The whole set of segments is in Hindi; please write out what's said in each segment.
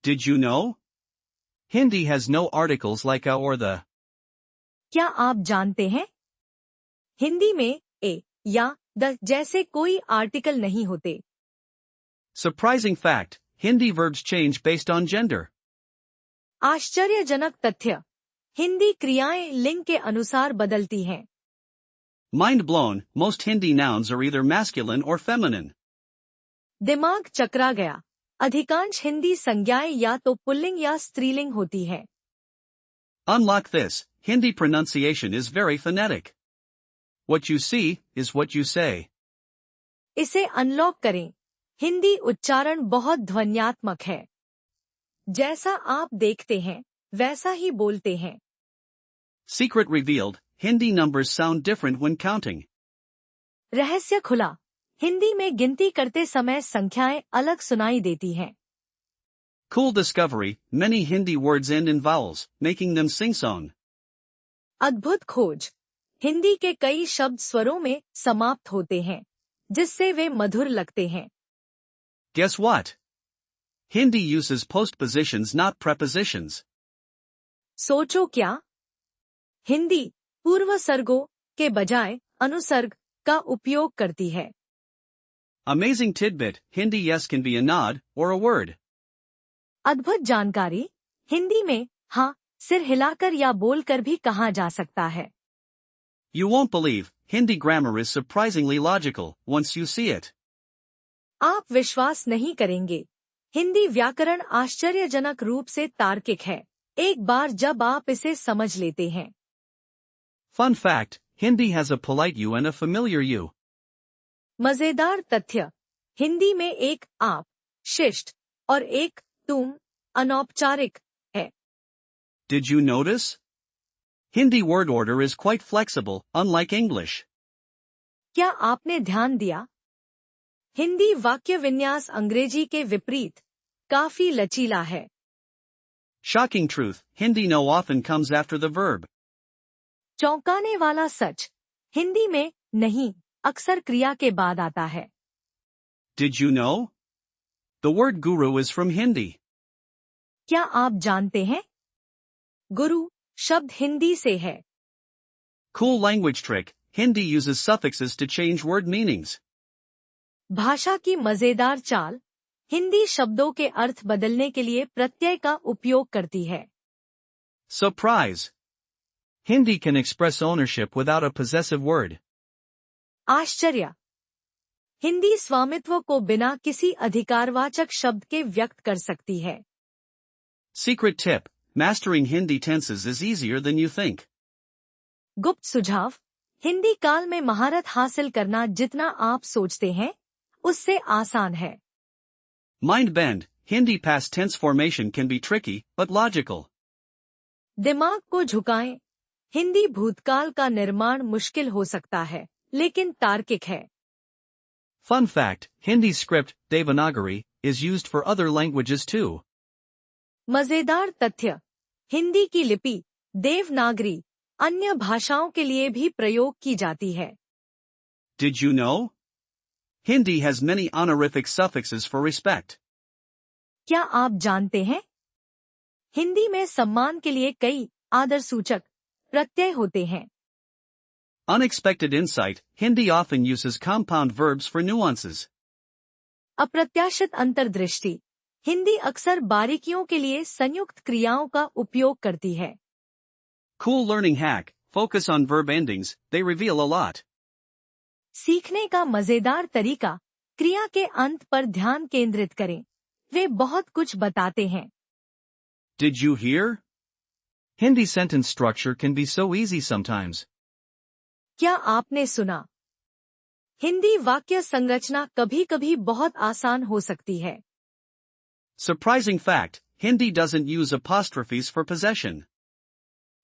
Did you know? Hindi has no articles like a or the. क्या आप जानते हैं? हिंदी में ए या द जैसे कोई आर्टिकल नहीं होते। Surprising fact, Hindi verbs change based on gender. आश्चर्यजनक तथ्य, हिंदी क्रियाएं लिंग के अनुसार बदलती हैं। Mind blown, most Hindi nouns are either masculine or feminine. दिमाग चकरा गया, अधिकांश हिंदी संज्ञाएं या तो पुल्लिंग या स्त्रीलिंग होती हैं। Unlock this, Hindi pronunciation is very phonetic. What you see is what you say. इसे अनलॉक करें, हिंदी उच्चारण बहुत ध्वन्यात्मक है। जैसा आप देखते हैं, वैसा ही बोलते हैं। Secret revealed, Hindi numbers sound different when counting. रहस्य खुला, हिंदी में गिनती करते समय संख्याएं अलग सुनाई देती हैं। Cool discovery, many Hindi words end in vowels, making them sing-song. अद्भुत खोज, हिंदी के कई शब्द स्वरों में समाप्त होते हैं, जिससे वे मधुर लगते हैं। Guess what? Hindi uses postpositions not prepositions. सोचो क्या? हिंदी पूर्वसर्गों के बजाय अनुसर्ग का उपयोग करती है। Amazing tidbit, Hindi yes can be a nod, or a word. अद्भुत जानकारी, हिंदी में हाँ सिर हिलाकर या बोलकर भी कहा जा सकता है। You won't believe, Hindi grammar is surprisingly logical, once you see it. आप विश्वास नहीं करेंगे, हिंदी व्याकरण आश्चर्यजनक रूप से तार्किक है, एक बार जब आप इसे समझ लेते हैं। Fun fact, Hindi has a polite you and a familiar you. मजेदार तथ्य, हिंदी में एक आप, शिष्ट, और एक तुम, अनौपचारिक, है। Did you notice? Hindi word order is quite flexible, unlike English. क्या आपने ध्यान दिया? हिंदी वाक्य विन्यास अंग्रेजी के विपरीत काफी लचीला है। Shocking truth, Hindi no often comes after the verb. चौंकाने वाला सच, हिंदी में नहीं अक्सर क्रिया के बाद आता है। Did you know? The word guru is from Hindi. क्या आप जानते हैं? गुरु शब्द हिंदी से है। Cool language trick, Hindi uses suffixes to change word meanings. भाषा की मजेदार चाल, हिंदी शब्दों के अर्थ बदलने के लिए प्रत्यय का उपयोग करती है। Surprise! Hindi can express ownership without a possessive word. आश्चर्य! हिंदी स्वामित्व को बिना किसी अधिकारवाचक शब्द के व्यक्त कर सकती है। Secret tip, mastering Hindi tenses is easier than you think. गुप्त सुझाव, हिंदी काल में महारत हासिल करना जितना आप सोचते हैं, उससे आसान है। Mind bend, Hindi past tense formation can be tricky, but logical. दिमाग को झुकाएं, हिंदी भूतकाल का निर्माण मुश्किल हो सकता है, लेकिन तार्किक है। Fun fact, Hindi script, Devanagari, is used for other languages too. मजेदार तथ्य, हिंदी की लिपि, देवनागरी, अन्य भाषाओं के लिए भी प्रयोग की जाती है। Did you know? Hindi has many honorific suffixes for respect. क्या आप जानते हैं? हिंदी में सम्मान के लिए कई आदरसूचक प्रत्यय होते हैं। Unexpected insight, Hindi often uses compound verbs for nuances. अप्रत्याशित अंतर्दृष्टि, हिंदी अक्सर बारीकियों के लिए संयुक्त क्रियाओं का उपयोग करती है। Cool learning hack, focus on verb endings, they reveal a lot. सीखने का मजेदार तरीका, क्रिया के अंत पर ध्यान केंद्रित करें, वे बहुत कुछ बताते हैं। Did you hear? Hindi sentence structure can be so easy sometimes. क्या आपने सुना? हिंदी वाक्य संरचना कभी-कभी बहुत आसान हो सकती है। Surprising fact, Hindi doesn't use apostrophes for possession.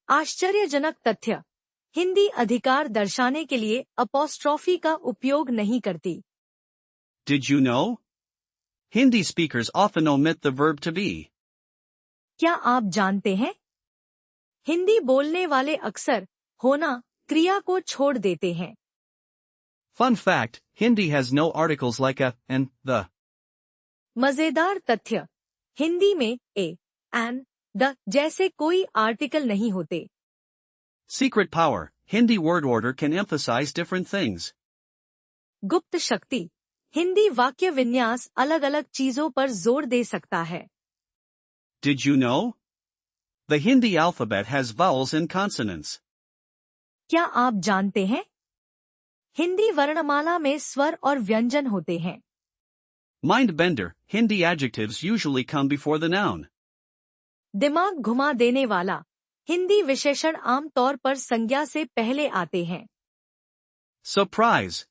आश्चर्यजनक तथ्य, हिंदी अधिकार दर्शाने के लिए अपोस्ट्रोफी का उपयोग नहीं करती। Did you know? Hindi speakers often omit the verb to be. क्या आप जानते हैं? हिंदी बोलने वाले अक्सर होना क्रिया को छोड़ देते हैं। Fun fact, Hindi has no articles like a and the. मजेदार तथ्य, हिंदी में ए, एन, द जैसे कोई आर्टिकल नहीं होते। Secret power, Hindi word order can emphasize different things. गुप्त शक्ति, हिंदी वाक्य विन्यास अलग अलग चीजों पर जोर दे सकता है। Did you know? The Hindi alphabet has vowels and consonants. क्या आप जानते हैं? हिंदी वर्णमाला में स्वर और व्यंजन होते हैं। Mind bender, Hindi adjectives usually come before the noun. दिमाग घुमा देने वाला, हिंदी विशेषण आम तौर पर संज्ञा से पहले आते हैं। Surprise.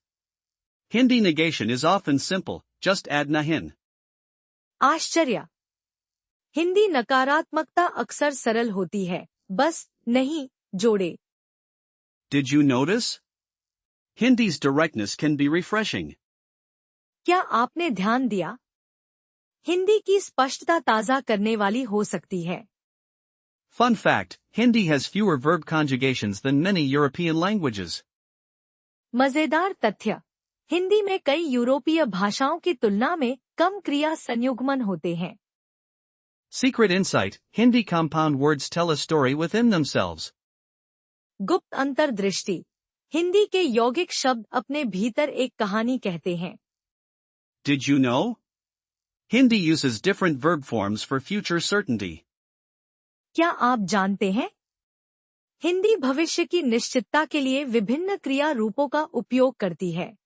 Hindi negation is often simple, just add nahin. आश्चर्य, हिंदी नकारात्मकता अक्सर सरल होती है, बस नहीं जोड़े। Did you notice? Hindi's directness can be refreshing. क्या आपने ध्यान दिया? हिंदी की स्पष्टता ताज़ा करने वाली हो सकती है। Fun fact, Hindi has fewer verb conjugations than many European languages. मजेदार तथ्य, हिंदी में कई यूरोपीय भाषाओं की तुलना में कम क्रिया संयुग्मन होते हैं। Secret insight, Hindi compound words tell a story within themselves. गुप्त अंतर्दृष्टि, हिंदी के यौगिक शब्द अपने भीतर एक कहानी कहते हैं। Did you know? Hindi uses different verb forms for future certainty. क्या आप जानते हैं? हिंदी भविष्य की निश्चितता के लिए विभिन्न क्रिया रूपों का उपयोग करती है।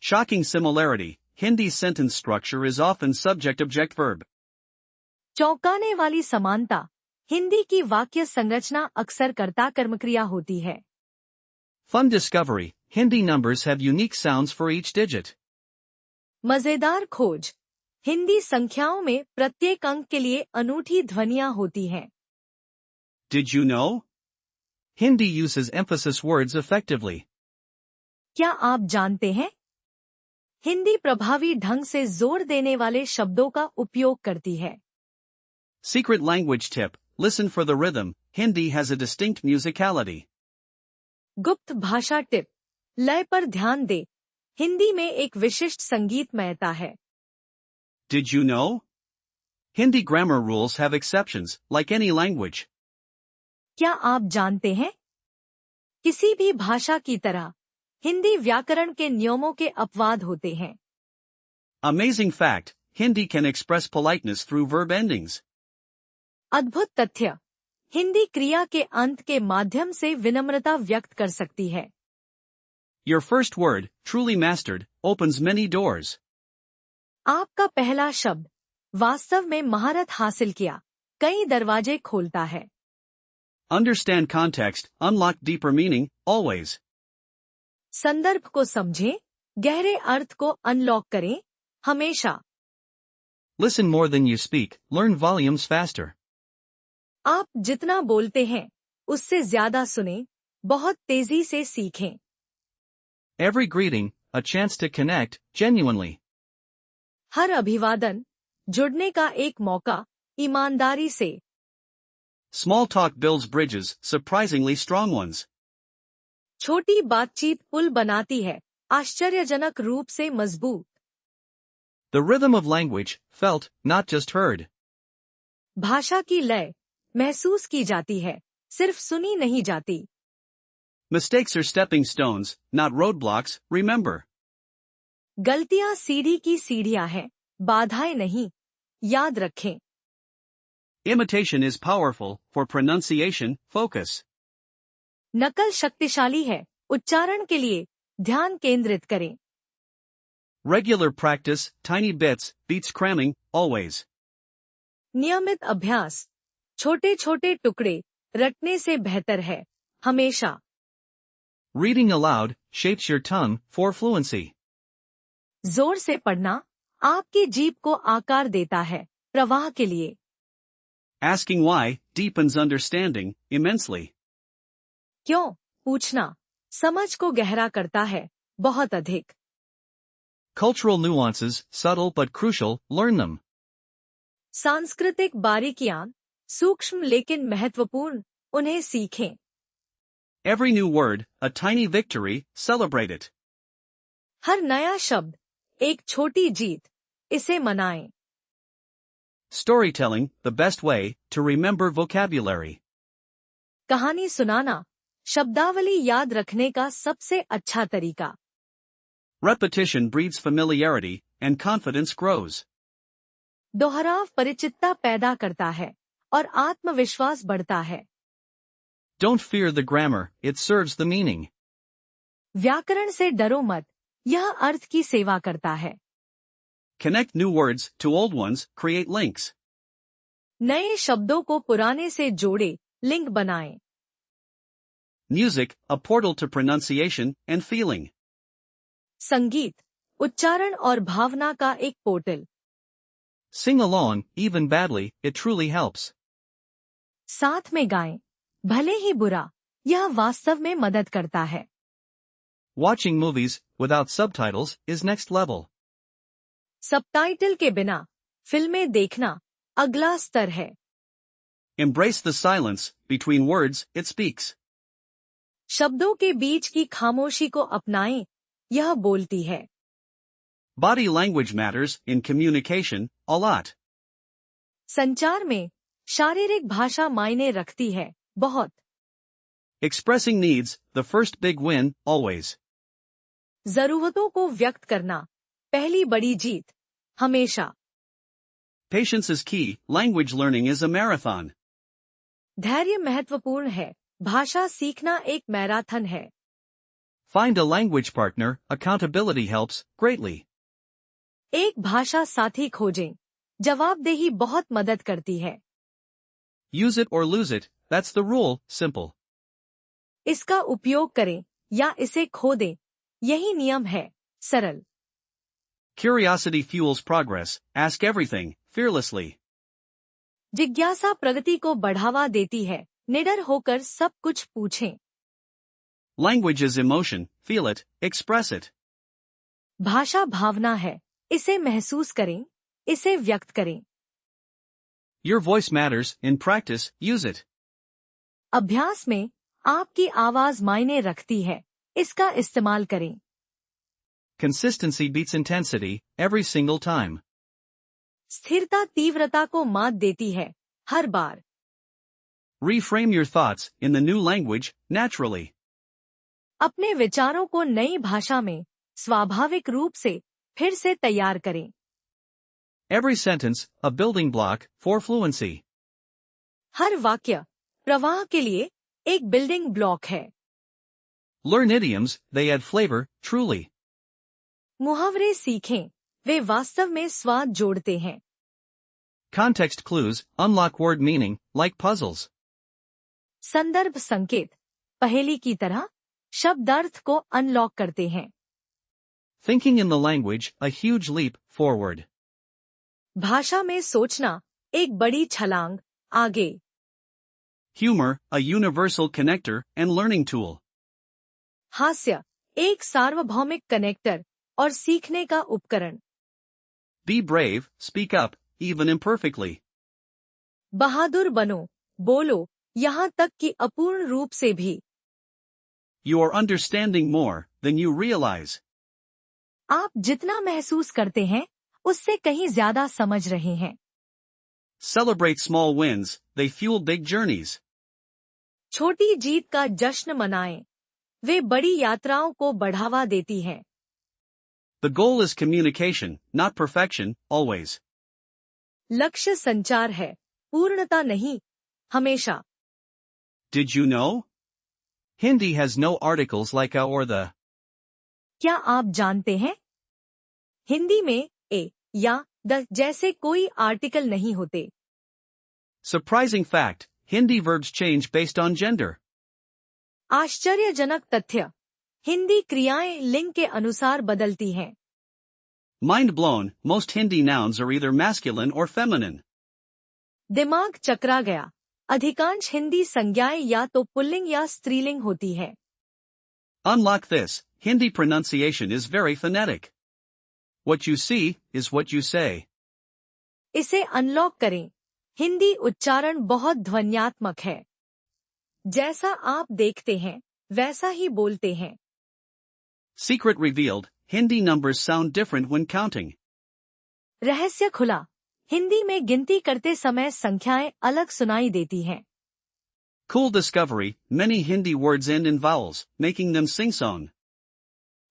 Shocking similarity, Hindi's sentence structure is often subject-object-verb. चौंकाने वाली समानता, हिंदी की वाक्य संरचना अक्सर कर्ता कर्मक्रिया होती है। Fun discovery, Hindi numbers have unique sounds for each digit. मजेदार खोज, हिंदी संख्याओं में प्रत्येक अंक के लिए अनूठी ध्वनियां होती हैं। Did you know? Hindi uses emphasis words effectively. क्या आप जानते हैं? हिंदी प्रभावी ढंग से जोर देने वाले शब्दों का उपयोग करती है। Secret language tip, listen for the rhythm, Hindi has a distinct musicality. गुप्त भाषा टिप, लय पर ध्यान दे, हिंदी में एक विशिष्ट संगीतमयता है। Did you know? Hindi grammar rules have exceptions, like any language. क्या आप जानते हैं? किसी भी भाषा की तरह, हिंदी व्याकरण के नियमों के अपवाद होते हैं। Amazing fact, Hindi can express politeness through verb endings. अद्भुत तथ्य, हिंदी क्रिया के अंत के माध्यम से विनम्रता व्यक्त कर सकती है। Your first word, truly mastered, opens many doors. आपका पहला शब्द, वास्तव में महारत हासिल किया, कई दरवाजे खोलता है। Understand context, unlock deeper meaning, always. संदर्भ को समझें, गहरे अर्थ को अनलॉक करें, हमेशा। Listen more than you speak, learn volumes faster. आप जितना बोलते हैं, उससे ज्यादा सुनें, बहुत तेजी से सीखें। Every greeting, a chance to connect, genuinely. हर अभिवादन, जुड़ने का एक मौका, ईमानदारी से। Small talk builds bridges, surprisingly strong ones. छोटी बातचीत पुल बनाती है, आश्चर्यजनक रूप से मजबूत। The rhythm of language, felt, not just heard. भाषा की लय, महसूस की जाती है, सिर्फ सुनी नहीं जाती। Mistakes are stepping stones, not roadblocks, remember. गलतियां सीढ़ी की सीढ़ियां हैं, बाधाएं नहीं, याद रखें। Imitation is powerful, for pronunciation, focus. नकल शक्तिशाली है, उच्चारण के लिए, ध्यान केंद्रित करें। Regular practice, tiny bits, beats cramming, always. नियमित अभ्यास, छोटे छोटे टुकड़े, रटने से बेहतर है, हमेशा। Reading aloud, shapes your tongue, for fluency. जोर से पढ़ना, आपकी जीभ को आकार देता है, प्रवाह के लिए। Asking why, deepens understanding, immensely. क्यों, पूछना, समझ को गहरा करता है, बहुत अधिक। Cultural nuances, subtle but crucial, learn them. सांस्कृतिक बारीकियां, सूक्ष्म लेकिन महत्वपूर्ण, उन्हें सीखें। Every new word, a tiny victory, celebrate it. हर नया शब्द, एक छोटी जीत, इसे मनाएं। Storytelling, the best way to remember vocabulary. कहानी सुनाना शब्दावली याद रखने का सबसे अच्छा तरीका। Repetition breeds familiarity, and confidence grows. दोहराव परिचितता पैदा करता है और आत्मविश्वास बढ़ता है। Don't fear the grammar, it serves the meaning. व्याकरण से डरो मत, यह अर्थ की सेवा करता है। Connect new words to old ones, create links. नए शब्दों को पुराने से जोड़े, लिंक बनाएं। Music, a portal to pronunciation and feeling. संगीत, उच्चारण और भावना का एक portal. Sing along, even badly, it truly helps. साथ में गाएं, भले ही बुरा, यह वास्तव में मदद करता है। Watching movies, without subtitles, is next level. Subtitle के बिना फिल्में देखना अगला स्तर है। Embrace the silence, between words, it speaks. शब्दों के बीच की खामोशी को अपनाएं, यह बोलती है। Body language matters, in communication, a lot. संचार में शारीरिक भाषा मायने रखती है, बहुत। Expressing needs, the first big win, always. जरूरतों को व्यक्त करना पहली बड़ी जीत, हमेशा। Patience is key, language learning is a marathon. धैर्य महत्वपूर्ण है, भाषा सीखना एक मैराथन है। Find a language partner, accountability helps, greatly. एक भाषा साथी खोजें, जवाबदेही बहुत मदद करती है। Use it or lose it, that's the rule, simple. इसका उपयोग करें या इसे खो दें, यही नियम है, सरल। Curiosity fuels progress, ask everything, fearlessly. जिज्ञासा प्रगति को बढ़ावा देती है, निडर होकर सब कुछ पूछें। Language is emotion, feel it, express it. भाषा भावना है, इसे महसूस करें, इसे व्यक्त करें। Your voice matters, in practice, use it. अभ्यास में आपकी आवाज मायने रखती है, इसका इस्तेमाल करें। Consistency beats intensity, every single time. स्थिरता तीव्रता को मात देती है, हर बार। Reframe your thoughts, in the new language, naturally. अपने विचारों को नई भाषा में स्वाभाविक रूप से फिर से तैयार करें। Every sentence, a building block, for fluency. हर वाक्य प्रवाह के लिए एक बिल्डिंग ब्लॉक है। Learn idioms, they add flavor, truly. मुहावरे सीखें, वे वास्तव में स्वाद जोड़ते हैं। Context clues, unlock word meaning, like puzzles. संदर्भ संकेत पहेली की तरह शब्दार्थ को अनलॉक करते हैं। Thinking in the language, a huge leap, forward. भाषा में सोचना एक बड़ी छलांग आगे। Humor, a universal connector and learning tool. हास्य एक सार्वभौमिक कनेक्टर और सीखने का उपकरण। Be brave, speak up, even imperfectly. बहादुर बनो, बोलो, यहाँ तक कि अपूर्ण रूप से भी। You are understanding more than you realize. आप जितना महसूस करते हैं, उससे कहीं ज्यादा समझ रहे हैं। Celebrate small wins, they fuel big journeys. छोटी जीत का जश्न मनाएं, वे बड़ी यात्राओं को बढ़ावा देती हैं। The goal is communication, not perfection, always. लक्ष्य संचार है, पूर्णता नहीं, हमेशा। Did you know? Hindi has no articles like a or the. क्या आप जानते हैं? हिंदी में ए या द जैसे कोई आर्टिकल नहीं होते। Surprising fact, Hindi verbs change based on gender. आश्चर्यजनक तथ्य, हिंदी क्रियाएं लिंग के अनुसार बदलती हैं। Mind blown, most Hindi nouns are either masculine or feminine. दिमाग चकरा गया, अधिकांश हिंदी संज्ञाएं या तो पुल्लिंग या स्त्रीलिंग होती है। Unlock this, Hindi pronunciation is very phonetic. What you see is what you say. इसे अनलॉक करें, हिंदी उच्चारण बहुत ध्वन्यात्मक है। जैसा आप देखते हैं, वैसा ही बोलते हैं। Secret revealed, Hindi numbers sound different when counting. रहस्य खुला, हिंदी में गिनती करते समय संख्याएं अलग सुनाई देती हैं। Cool discovery, many Hindi words end in vowels, making them sing-song.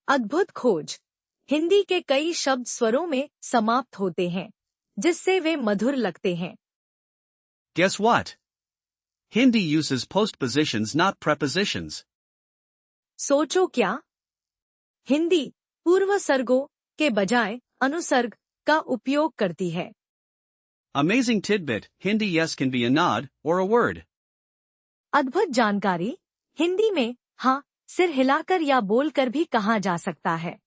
अद्भुत खोज, हिंदी के कई शब्द स्वरों में समाप्त होते हैं, जिससे वे मधुर लगते हैं। Guess what? Hindi uses postpositions not prepositions. सोचो क्या? हिंदी पूर्वसर्गों के बजाय अनुसर्ग का उपयोग करती है। Amazing tidbit, Hindi yes can be a nod, or a word. अद्भुत जानकारी, हिंदी में हाँ सिर हिलाकर या बोलकर भी कहा जा सकता है।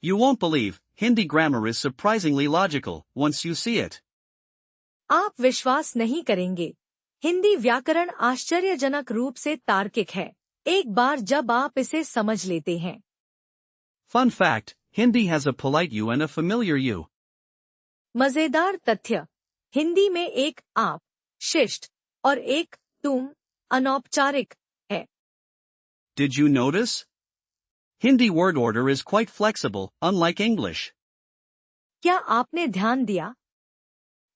You won't believe, Hindi grammar is surprisingly logical, once you see it. आप विश्वास नहीं करेंगे, हिंदी व्याकरण आश्चर्यजनक रूप से तार्किक है, एक बार जब आप इसे समझ लेते हैं। Fun fact, Hindi has a polite you and a familiar you. मजेदार तथ्य, हिंदी में एक आप, शिष्ट, और एक तुम, अनौपचारिक, है। Did you notice? Hindi word order is quite flexible, unlike English. क्या आपने ध्यान दिया?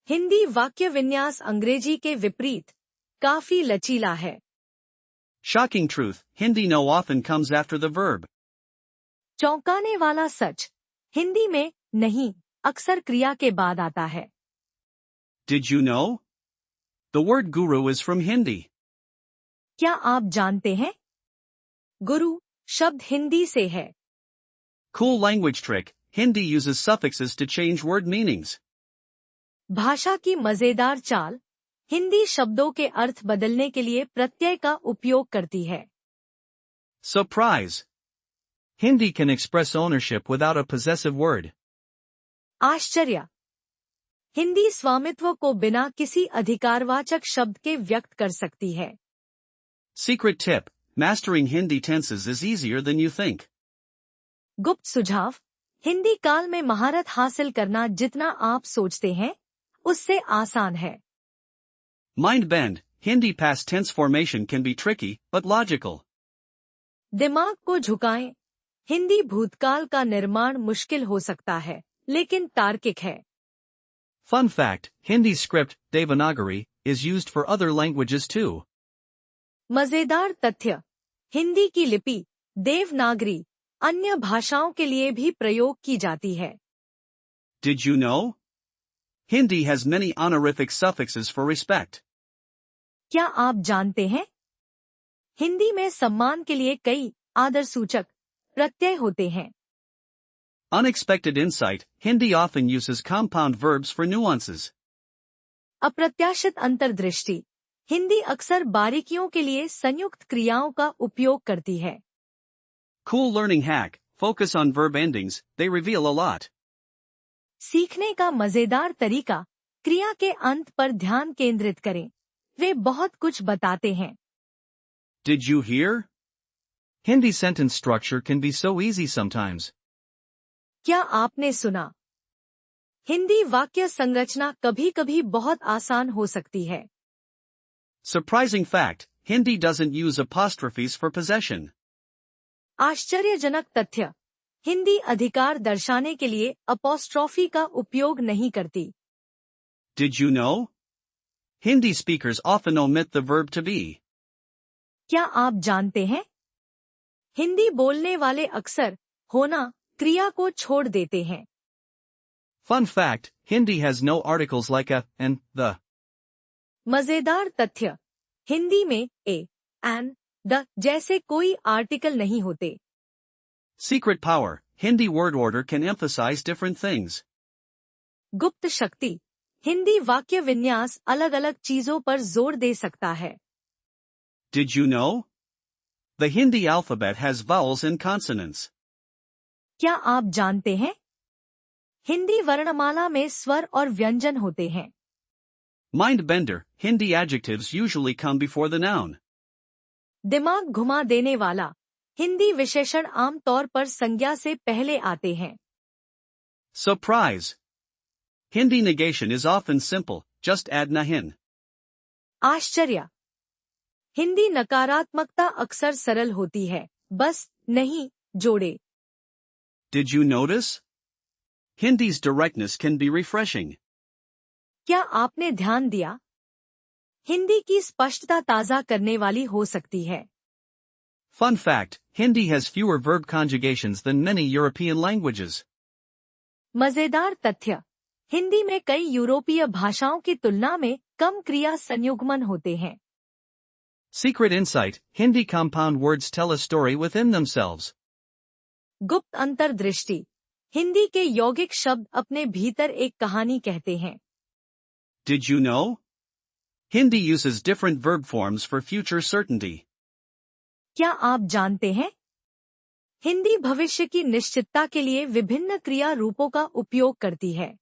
हिंदी वाक्य विन्यास अंग्रेजी के विपरीत काफी लचीला है। Shocking truth, Hindi no often comes after the verb. चौंकाने वाला सच, हिंदी में नहीं अक्सर क्रिया के बाद आता है। Did you know? The word guru is from Hindi. क्या आप जानते हैं? गुरु शब्द हिंदी से है। Cool language trick, Hindi uses suffixes to change word meanings. भाषा की मजेदार चाल, हिंदी शब्दों के अर्थ बदलने के लिए प्रत्यय का उपयोग करती है। Surprise! Hindi can express ownership without a possessive word. आश्चर्य, हिंदी स्वामित्व को बिना किसी अधिकारवाचक शब्द के व्यक्त कर सकती है। Secret tip, mastering Hindi tenses is easier than you think. गुप्त सुझाव, हिंदी काल में महारत हासिल करना जितना आप सोचते हैं, उससे आसान है। Mind bend, Hindi past tense formation can be tricky, but logical. दिमाग को झुकाएं, हिंदी भूतकाल का निर्माण मुश्किल हो सकता है, लेकिन तार्किक है। Fun fact, Hindi script, Devanagari, is used for other languages too. मजेदार तथ्य, हिंदी की लिपि, देवनागरी, अन्य भाषाओं के लिए भी प्रयोग की जाती है। Did you know? Hindi has many honorific suffixes for respect. क्या आप जानते हैं? हिंदी में सम्मान के लिए कई आदरसूचक प्रत्यय होते हैं। Unexpected insight, Hindi often uses compound verbs for nuances. अप्रत्याशित अंतर्दृष्टि, हिंदी अक्सर बारीकियों के लिए संयुक्त क्रियाओं का उपयोग करती है। Cool learning hack, focus on verb endings, they reveal a lot. सीखने का मजेदार तरीका, क्रिया के अंत पर ध्यान केंद्रित करें, वे बहुत कुछ बताते हैं। Did you hear? Hindi sentence structure can be so easy sometimes. क्या आपने सुना? हिंदी वाक्य संरचना कभी-कभी बहुत आसान हो सकती है। Surprising fact, Hindi doesn't use apostrophes for possession. आश्चर्यजनक तथ्य, हिंदी अधिकार दर्शाने के लिए अपोस्ट्रोफी का उपयोग नहीं करती। Did you know? Hindi speakers often omit the verb to be. क्या आप जानते हैं? हिंदी बोलने वाले अक्सर होना क्रिया को छोड़ देते हैं। Fun fact, Hindi has no articles like a and the. मजेदार तथ्य, हिंदी में ए, एन, द जैसे कोई आर्टिकल नहीं होते। Secret power, Hindi word order can emphasize different things. गुप्त शक्ति, हिंदी वाक्य विन्यास अलग-अलग चीजों पर जोर दे सकता है। Did you know? The Hindi alphabet has vowels and consonants. क्या आप जानते हैं? हिंदी वर्णमाला में स्वर और व्यंजन होते हैं। Mind bender, Hindi adjectives usually come before the noun. दिमाग घुमा देने वाला, हिंदी विशेषण आमतौर पर संज्ञा से पहले आते हैं। Surprise! Hindi negation is often simple, just add nahin. आश्चर्य, हिंदी नकारात्मकता अक्सर सरल होती है, बस नहीं जोड़े। Did you notice? Hindi's directness can be refreshing. क्या आपने ध्यान दिया? हिंदी की स्पष्टता ताज़ा करने वाली हो सकती है। Fun fact, Hindi has fewer verb conjugations than many European languages. मजेदार तथ्य, हिंदी में कई यूरोपीय भाषाओं की तुलना में कम क्रिया संयुग्मन होते हैं। Secret insight, Hindi compound words tell a story within themselves. गुप्त अंतर्दृष्टि, हिंदी के यौगिक शब्द अपने भीतर एक कहानी कहते हैं। Did you know? Hindi uses different verb forms for future certainty. क्या आप जानते हैं? हिंदी भविष्य की निश्चितता के लिए विभिन्न क्रिया रूपों का उपयोग करती है।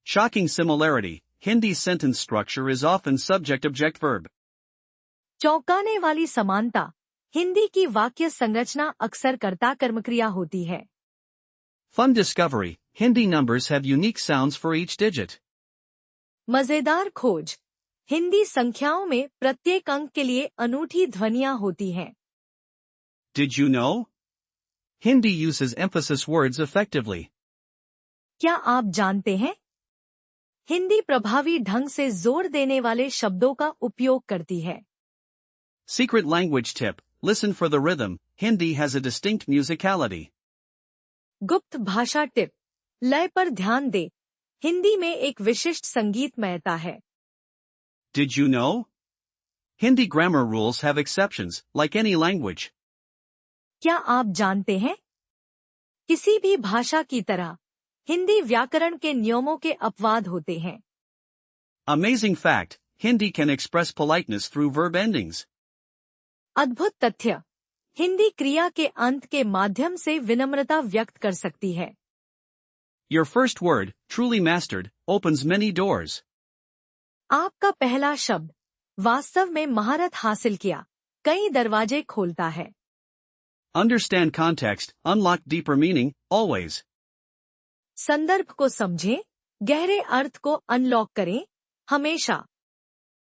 Shocking similarity, Hindi's sentence structure is often subject-object-verb. चौंकाने वाली समानता, हिंदी की वाक्य संरचना अक्सर कर्ता कर्मक्रिया होती है। Fun discovery, Hindi numbers have unique sounds for each digit. मजेदार खोज, हिंदी संख्याओं में प्रत्येक अंक के लिए अनूठी ध्वनियां होती हैं। Did you know? Hindi uses emphasis words effectively. क्या आप जानते हैं? हिंदी प्रभावी ढंग से जोर देने वाले शब्दों का उपयोग करती है। Secret language tip, listen for the rhythm, Hindi has a distinct musicality. गुप्त भाषा टिप, लय पर ध्यान दे, हिंदी में एक विशिष्ट संगीतमयता है। Did you know? Hindi grammar rules have exceptions, like any language. क्या आप जानते हैं? किसी भी भाषा की तरह, हिंदी व्याकरण के नियमों के अपवाद होते हैं। Amazing fact, Hindi can express politeness through verb endings. अद्भुत तथ्य, हिंदी क्रिया के अंत के माध्यम से विनम्रता व्यक्त कर सकती है। Your first word, truly mastered, opens many doors. आपका पहला शब्द, वास्तव में महारत हासिल किया, कई दरवाजे खोलता है। Understand context, unlock deeper meaning, always. संदर्भ को समझें, गहरे अर्थ को अनलॉक करें, हमेशा।